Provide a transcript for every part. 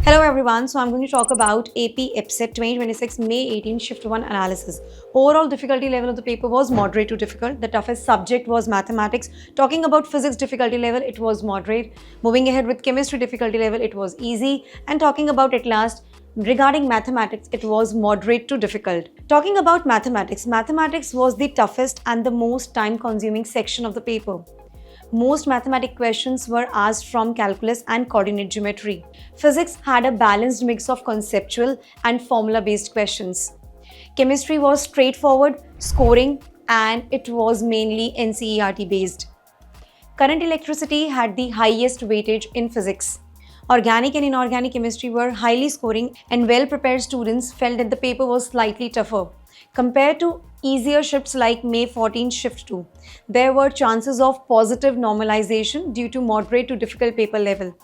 Hello everyone, so I'm going to talk about AP EPSET 2026 May 18 Shift 1 analysis. Overall difficulty level of the paper was moderate to difficult. The toughest subject was mathematics. Talking about physics difficulty level, it was moderate. Moving ahead with chemistry difficulty level, it was easy. And talking about at last, regarding mathematics, it was moderate to difficult. Talking about mathematics, mathematics was the toughest and the most time consuming section of the paper. Most mathematical questions were asked from calculus and coordinate geometry. Physics had a balanced mix of conceptual and formula-based questions. Chemistry was straightforward, scoring, and it was mainly NCERT based. Current electricity had the highest weightage in physics. Organic and inorganic chemistry were highly scoring, and well-prepared students felt that the paper was slightly tougher. Compared to easier shifts like May 14 Shift 2, there were chances of positive normalization due to moderate to difficult paper level.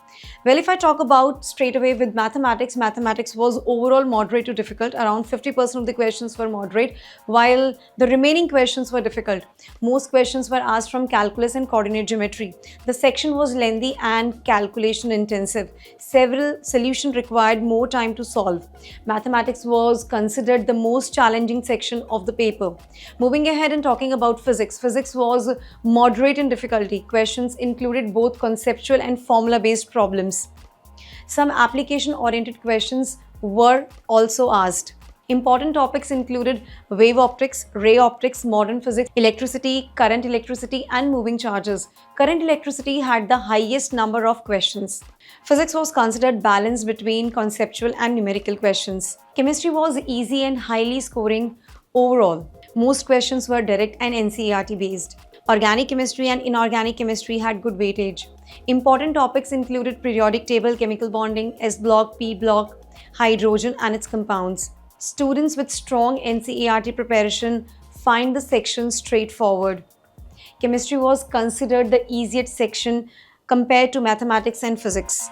Well, if I talk about straight away with mathematics, mathematics was overall moderate to difficult. Around 50% of the questions were moderate, while the remaining questions were difficult. Most questions were asked from calculus and coordinate geometry. The section was lengthy and calculation intensive. Several solutions required more time to solve. Mathematics was considered the most challenging section of the paper. Moving ahead and talking about physics, physics was moderate in difficulty. Questions included both conceptual and formula-based problems. Some application-oriented questions were also asked. Important topics included wave optics, ray optics, modern physics, electricity, and moving charges. Current electricity had the highest number of questions. Physics was considered balanced between conceptual and numerical questions. Chemistry was easy and highly scoring overall. Most questions were direct and NCERT based. Organic chemistry and inorganic chemistry had good weightage. Important topics included periodic table, chemical bonding, S block, P block, hydrogen and its compounds. Students with strong NCERT preparation find the section straightforward. Chemistry was considered the easiest section compared to mathematics and physics.